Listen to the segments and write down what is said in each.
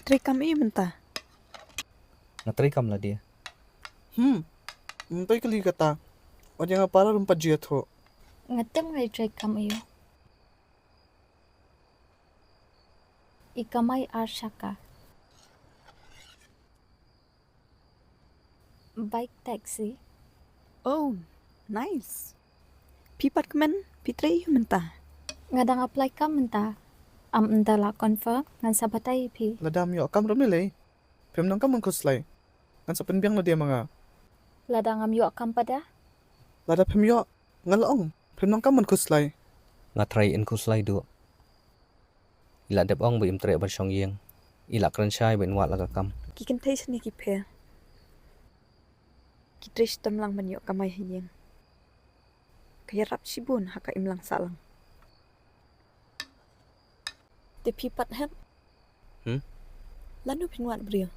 Ngetrikam iya mentah. Ngetrikam lah dia. Mentay kali kata. Wajah nga para rumpat jiat ho. Ngetem ngay trekam iyo. Ikamay arshaka. Bike taxi. Oh, nice. Pipat kemen, pitre iya mentah. Ngadang apply ka menta. Am entala confirm ngan sabatay pi. Ladam yo akam ram nilay. Pem nang kam mangkuslay. Ngan sa penbiang na dia mga. Ladang am yu akam pada. Lada pem yo ngalaong. Pem nang kam mangkuslay. Ngatry in kuslay do. Ila dep ong bu imtre ban song yeng. Ila kran syai ben wat laga kam. Kikintay siya ni kipe. Kitrish tamlang man yuk kamay hiyeng. Kaya rap sibun haka imlang salang. Te pipat hem. Lanu pinwat brio.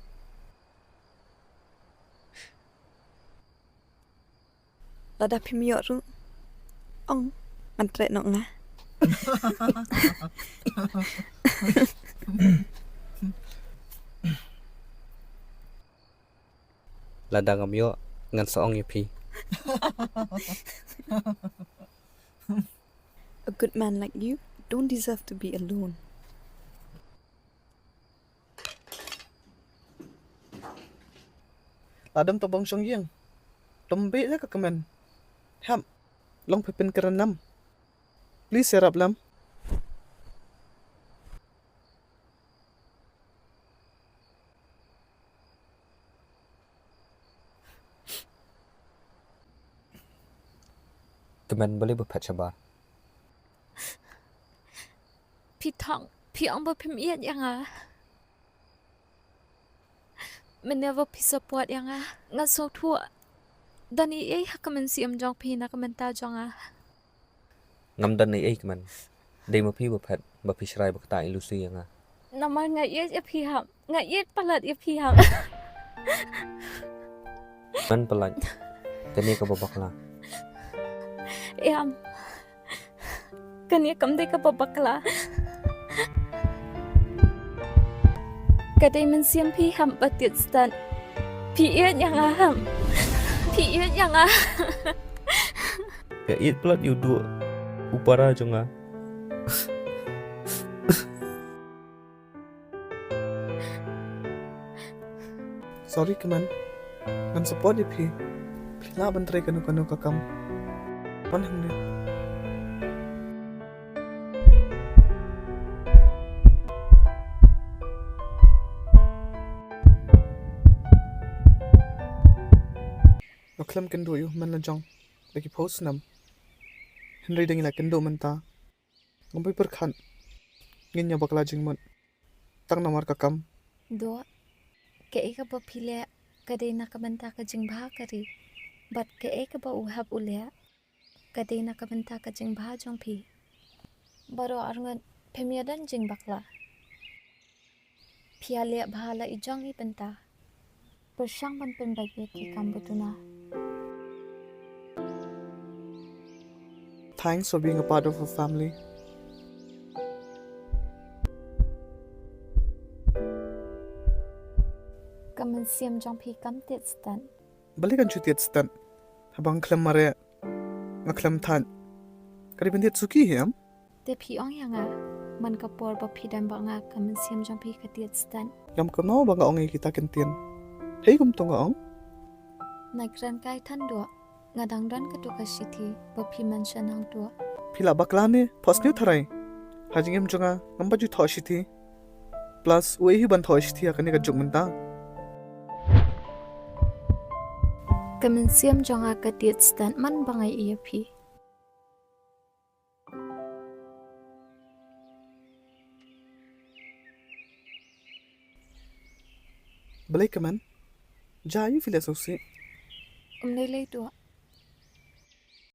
Lada pimyo ru. Ong, mantre nong nga. Ladang am yo ngan soong yu pi. A good man like you don't deserve to be alone. Ladam to bang song yeng. Tombe la ka kaman. Ham. Long pepin karanam. Please serap lam. Kemen boleh berpat sabar. Pi thong. Pi ong ba pim iat yang ah. Menever pi support yang ah. Ngan so tua. Dan i hakaman siam jong pi na kamenta jong ah. Ngam dan ni kemen. Dei ma pi berpat bapi serai berkata ilusi yang ah. Nama ngai Ieid ya pi ham. Ngai Ieid palat ya pi ham. Man pelan. Kani ka babak la. Yam. Kanya kamde ka babakla. Kadai man siam pi ham batit stan. Pi Ieid yang ah ham. Pi Ieid yang ah. Ya Ieid pelat yu dua. Upara jonga. Sorry kaman. Ngan support di pi. Pila bantray kanu-kanu kakam. Panang dia. Noklam kendo yu man la jong. Lagi post nam. Henry dengi la kendo menta. Ngompoy perkhan. Nginya bakla jingmon. Tang namar kakam. Do. Kaya ka ba pila kadai na kamenta ka jing baha kari. But kaya ka ba uhab ulya. Kadai na kamenta ka jing baha jong pi. Baro arngan pemiadan jing bakla. Pia liat bahala ijong i benta. Persyang man penbagi ki kambutuna. Thanks for being a part of our family. Kaman siam jong pi kam tit stan. Balikan cuti at stan. Habang klam mare. Ngaklam tan. Kari bentit suki hiam. Te pi ong yang ah. Man kapor ba pi dan ba nga kaman siam jong pi ka tit stan. Gam kano banga ongi kita kentien. Hei kum tonga ong. Nagran kai tan do. Ngadang dan ketuka siti ba pi mention hang do. Pila baklane pos new tharai. Hajingem jonga ngambaju thoshiti. Plus wehi ban thoshiti akani ka jugmenta. Kaman siam jong ah ka tit stan man bangai iya pi. Balay kaman. Jayu fila susi. Nilai do.